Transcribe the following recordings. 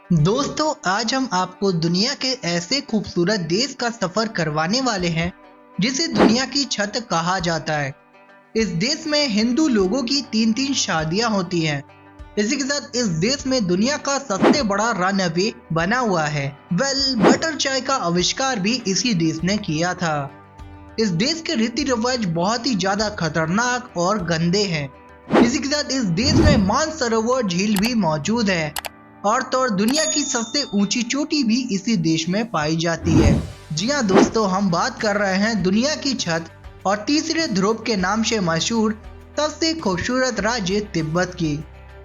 दोस्तों, आज हम आपको दुनिया के ऐसे खूबसूरत देश का सफर करवाने वाले हैं जिसे दुनिया की छत कहा जाता है। इस देश में हिंदू लोगों की 3-3 शादियां होती हैं। इसी के साथ इस देश में दुनिया का सबसे बड़ा रनवे बना हुआ है। बटर चाय का आविष्कार भी इसी देश ने किया था। इस देश के रीति रिवाज बहुत ही ज्यादा खतरनाक और गंदे हैं। इसी के साथ इस देश में मानसरोवर झील भी मौजूद है और तो और दुनिया की सबसे ऊंची चोटी भी इसी देश में पाई जाती है। जी हाँ दोस्तों, हम बात कर रहे हैं दुनिया की छत और तीसरे ध्रुव के नाम से मशहूर सबसे खूबसूरत राज्य तिब्बत की।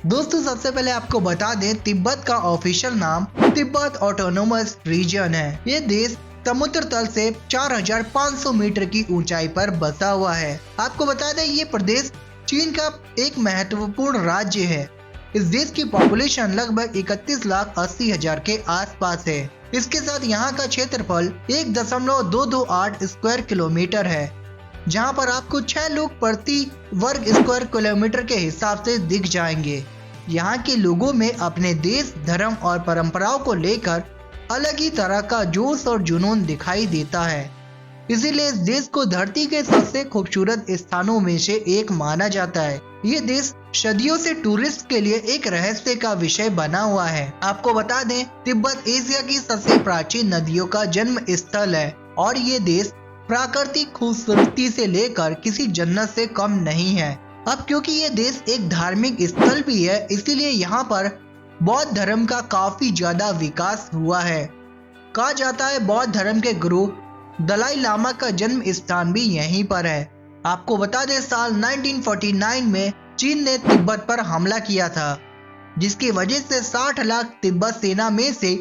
दोस्तों, सबसे पहले आपको बता दें, तिब्बत का ऑफिशियल नाम तिब्बत ऑटोनोमस रीजन है। ये देश समुद्र तल से 4500 मीटर की ऊंचाई पर बसा हुआ है। आपको बता दें, ये प्रदेश चीन का एक महत्वपूर्ण राज्य है। इस देश की पॉपुलेशन लगभग 31,80,000 के आसपास है। इसके साथ यहाँ का क्षेत्रफल 1.228 स्क्वायर किलोमीटर है, जहाँ पर आपको 6 लोग प्रति वर्ग स्क्वायर किलोमीटर के हिसाब से दिख जाएंगे। यहाँ के लोगों में अपने देश, धर्म और परंपराओं को लेकर अलग ही तरह का जोश और जुनून दिखाई देता है। इसीलिए इस देश को धरती के सबसे खूबसूरत स्थानों में से एक माना जाता है। ये देश सदियों से टूरिस्ट के लिए एक रहस्य का विषय बना हुआ है। आपको बता दें, तिब्बत एशिया की सबसे प्राचीन नदियों का जन्म स्थल है और ये देश प्राकृतिक खूबसूरती से लेकर किसी जन्नत से कम नहीं है। अब क्योंकि ये देश एक धार्मिक स्थल भी है, इसीलिए यहाँ पर बौद्ध धर्म का काफी ज्यादा विकास हुआ है। कहा जाता है बौद्ध धर्म के गुरु दलाई लामा का जन्म स्थान भी यहीं पर है। आपको बता दें, साल 1949 में चीन ने तिब्बत पर हमला किया था, जिसकी वजह से 60 लाख तिब्बत सेना में से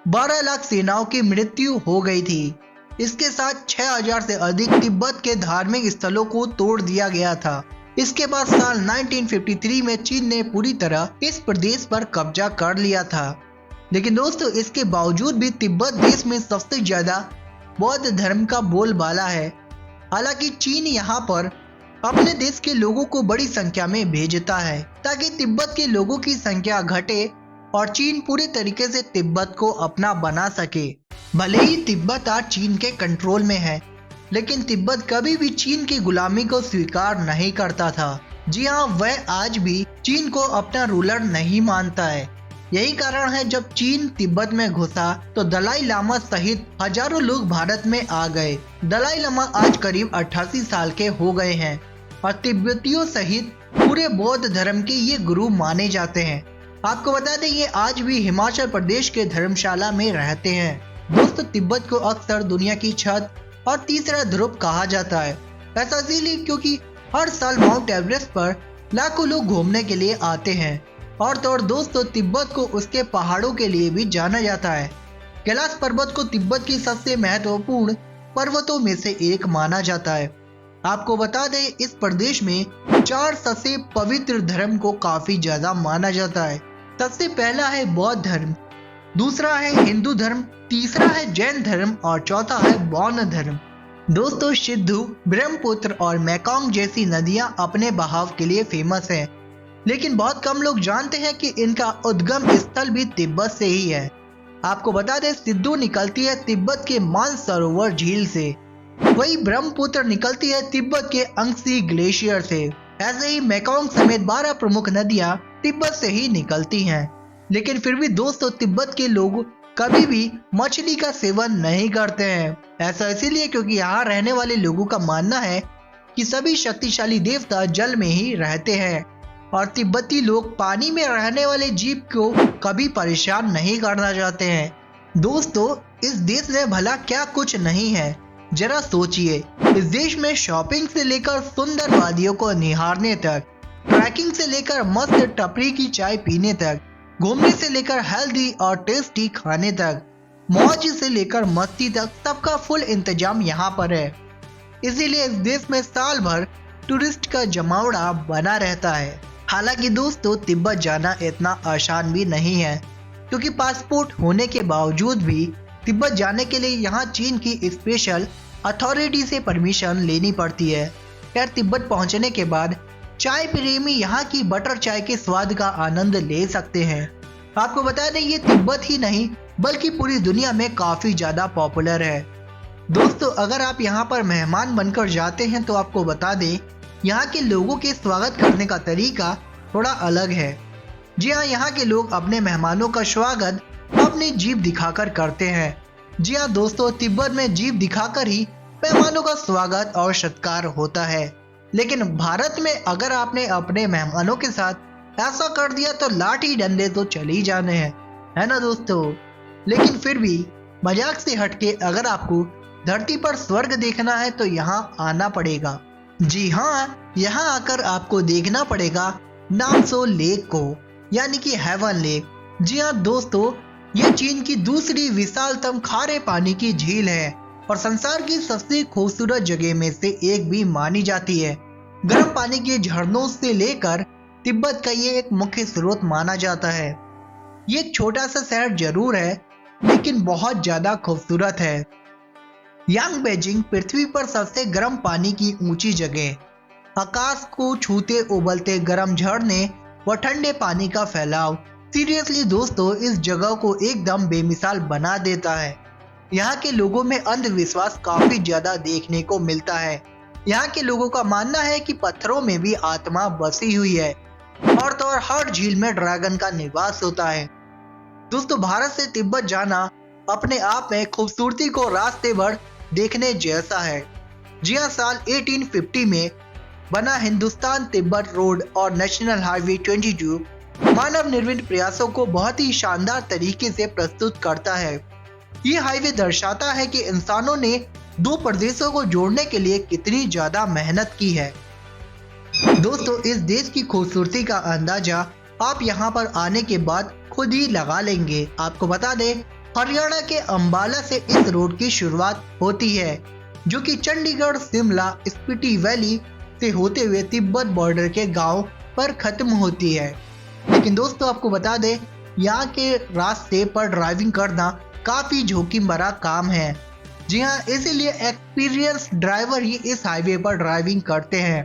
12 लाख सेनाओं की मृत्यु हो गई थी। इसके साथ 6000 से अधिक तिब्बत के धार्मिक स्थलों को तोड़ दिया गया था। इसके बाद साल 1953 में चीन ने पूरी तरह इस प्रदेश पर कब्जा कर लिया था। लेकिन दोस्तों, इसके बावजूद भी तिब्बत देश में सबसे ज्यादा बौद्ध धर्म का बोलबाला है। हालांकि चीन यहाँ पर अपने देश के लोगों को बड़ी संख्या में भेजता है ताकि तिब्बत के लोगों की संख्या घटे और चीन पूरे तरीके से तिब्बत को अपना बना सके। भले ही तिब्बत आज चीन के कंट्रोल में है, लेकिन तिब्बत कभी भी चीन की गुलामी को स्वीकार नहीं करता था। जी हाँ, वह आज भी चीन को अपना रूलर नहीं मानता है। यही कारण है जब चीन तिब्बत में घुसा तो दलाई लामा सहित हजारों लोग भारत में आ गए। दलाई लामा आज करीब 88 साल के हो गए हैं और तिब्बतियों सहित पूरे बौद्ध धर्म के ये गुरु माने जाते हैं। आपको बता दें, ये आज भी हिमाचल प्रदेश के धर्मशाला में रहते हैं। दोस्तों, तिब्बत को अक्सर दुनिया की छत और तीसरा ध्रुव कहा जाता है। ऐसा इसलिए क्योंकि हर साल माउंट एवरेस्ट पर लाखों लोग घूमने के लिए आते हैं और तो और दोस्तों, तिब्बत को उसके पहाड़ों के लिए भी जाना जाता है। कैलाश पर्वत को तिब्बत की सबसे महत्वपूर्ण पर्वतों में से एक माना जाता है। आपको बता दें, इस प्रदेश में 4 सबसे पवित्र धर्म को काफी ज्यादा माना जाता है। सबसे पहला है बौद्ध धर्म, दूसरा है हिंदू धर्म, तीसरा है जैन धर्म और चौथा है बौद्ध धर्म। दोस्तों, सिंधु, ब्रह्मपुत्र और मेकॉन्ग जैसी नदियां अपने बहाव के लिए फेमस हैं, लेकिन बहुत कम लोग जानते हैं कि इनका उद्गम स्थल भी तिब्बत से ही है। आपको बता दें, सिंधु निकलती है तिब्बत के मानसरोवर झील से, वही ब्रह्मपुत्र निकलती है तिब्बत के अंगसी ग्लेशियर से। ऐसे ही मेकॉन्ग समेत 12 प्रमुख नदियां तिब्बत से ही निकलती हैं। लेकिन फिर भी दोस्तों, तिब्बत के लोग कभी भी मछली का सेवन नहीं करते हैं। ऐसा इसीलिए क्योंकि यहाँ रहने वाले लोगों का मानना है कि सभी शक्तिशाली देवता जल में ही रहते हैं और तिब्बती लोग पानी में रहने वाले जीव को कभी परेशान नहीं करना चाहते हैं। दोस्तों, इस देश में भला क्या कुछ नहीं है, जरा सोचिए। इस देश में शॉपिंग से लेकर सुंदर वादियों को निहारने तक, ट्रैकिंग से लेकर मस्त टपरी की चाय पीने तक, घूमने से लेकर हेल्दी और टेस्टी खाने तक, मौज से लेकर मस्ती तक, सबका फुल इंतजाम यहाँ पर है। इसीलिए इस देश में साल भर टूरिस्ट का जमावड़ा बना रहता है। हालांकि दोस्तों, तिब्बत जाना इतना आसान भी नहीं है, क्योंकि पासपोर्ट होने के बावजूद भी तिब्बत जाने के लिए यहाँ चीन की स्पेशल अथॉरिटी से परमिशन लेनी पड़ती है। खैर, तिब्बत पहुँचने के बाद चाय प्रेमी यहाँ की बटर चाय के स्वाद का आनंद ले सकते हैं। आपको बता दें ये तिब्बत ही नहीं बल्कि पूरी दुनिया में काफी ज्यादा पॉपुलर है। दोस्तों अगर आप यहाँ पर मेहमान बनकर जाते हैं तो आपको बता दें यहाँ के लोगों के स्वागत करने का तरीका थोड़ा अलग है। जी हाँ, यहाँ के लोग अपने मेहमानों का स्वागत अपनी जीभ दिखाकर करते हैं। जी हाँ दोस्तों, तिब्बत में जीभ दिखाकर ही मेहमानों का स्वागत और सत्कार होता है। लेकिन भारत में अगर आपने अपने मेहमानों के साथ ऐसा कर दिया तो लाठी डंडे तो चल ही जाने हैं, है ना दोस्तों। लेकिन फिर भी मजाक से हटके अगर आपको धरती पर स्वर्ग देखना है तो यहाँ आना पड़ेगा। जी हाँ, यहाँ आकर आपको देखना पड़ेगा नामसो लेक को, यानी कि हेवन लेक। जी हाँ दोस्तों, ये चीन की दूसरी विशालतम खारे पानी की झील है और संसार की सबसे खूबसूरत जगह में से एक भी मानी जाती है। गर्म पानी के झरनों से लेकर तिब्बत का ये एक मुख्य स्रोत माना जाता है। ये एक छोटा सा शहर जरूर है लेकिन बहुत ज्यादा खूबसूरत है। यांग बेजिंग पृथ्वी पर सबसे गर्म पानी की ऊंची जगह, आकाश को छूते उबलते गर्म झरने व ठंडे पानी का फैलाव सीरियसली दोस्तों इस जगह को एकदम बेमिसाल बना देता है। यहाँ के लोगों में अंधविश्वास काफी ज्यादा देखने को मिलता है। यहाँ के लोगों का मानना है कि पत्थरों में भी आत्मा बसी हुई है और तो और हर झील में ड्रैगन का निवास होता है। दोस्तों भारत से तिब्बत जाना अपने आप में खूबसूरती को रास्ते भर देखने जैसा है। जी हाँ, साल 1850 में बना हिंदुस्तान तिब्बत रोड और नेशनल हाईवे 22 मानव निर्मित प्रयासों को बहुत ही शानदार तरीके से प्रस्तुत करता है। ये हाईवे दर्शाता है कि इंसानों ने दो प्रदेशों को जोड़ने के लिए कितनी ज्यादा मेहनत की है। दोस्तों इस देश की खूबसूरती का अंदाजा आप यहाँ पर आने के बाद खुद ही लगा लेंगे। आपको बता दें हरियाणा के अंबाला से इस रोड की शुरुआत होती है जो कि चंडीगढ़, शिमला, स्पीति वैली से होते हुए तिब्बत बॉर्डर के गांव पर खत्म होती है। लेकिन दोस्तों आपको बता दें यहाँ के रास्ते पर ड्राइविंग करना काफी जोखिम भरा काम है। जी हाँ, इसीलिए एक्सपीरियंस ड्राइवर ही इस हाईवे पर ड्राइविंग करते हैं।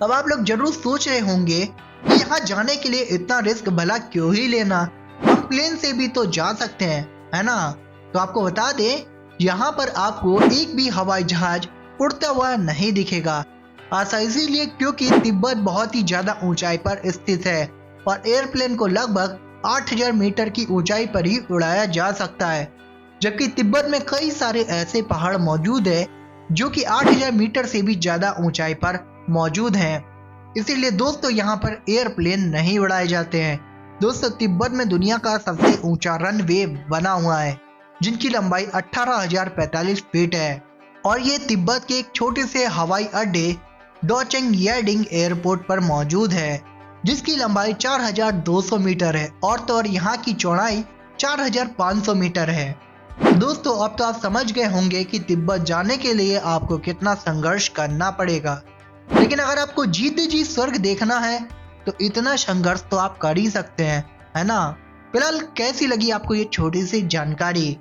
अब आप लोग जरूर सोच रहे होंगे कि यहाँ जाने के लिए इतना रिस्क भला क्यों ही लेना, हम प्लेन से भी तो जा सकते हैं, है ना। तो आपको बता दें यहाँ पर आपको एक भी हवाई जहाज उड़ता हुआ नहीं दिखेगा। ऐसा इसीलिए क्योंकि तिब्बत बहुत ही ज्यादा ऊंचाई पर स्थित है और एयरप्लेन को लगभग 8000 मीटर की ऊंचाई पर ही उड़ाया जा सकता है, जबकि तिब्बत में कई सारे ऐसे पहाड़ मौजूद है जो कि 8000 मीटर से भी ज्यादा ऊंचाई पर मौजूद हैं। इसीलिए दोस्तों यहाँ पर एयरप्लेन नहीं उड़ाए जाते हैं। दोस्तों तिब्बत में दुनिया का सबसे ऊंचा रनवे बना हुआ है जिनकी लंबाई 18,045 फीट है और ये तिब्बत के एक छोटे से हवाई अड्डे डोचेंग याडिंग एयरपोर्ट पर मौजूद है जिसकी लंबाई 4200 मीटर है और तो और यहाँ की चौड़ाई 4500 मीटर है। दोस्तों अब तो आप समझ गए होंगे कि तिब्बत जाने के लिए आपको कितना संघर्ष करना पड़ेगा, लेकिन अगर आपको जीते जी स्वर्ग देखना है तो इतना संघर्ष तो आप कर ही सकते हैं, है ना। फिलहाल कैसी लगी आपको ये छोटी सी जानकारी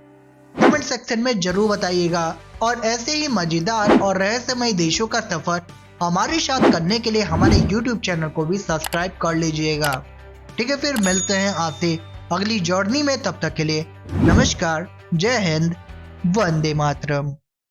कमेंट सेक्शन में जरूर बताइएगा और ऐसे ही मजेदार और रहस्यमय देशों का सफर हमारे साथ करने के लिए हमारे YouTube चैनल को भी सब्सक्राइब कर लीजिएगा। ठीक है, फिर मिलते हैं आपसे अगली जर्नी में। तब तक के लिए नमस्कार, जय हिंद, वंदे मातरम।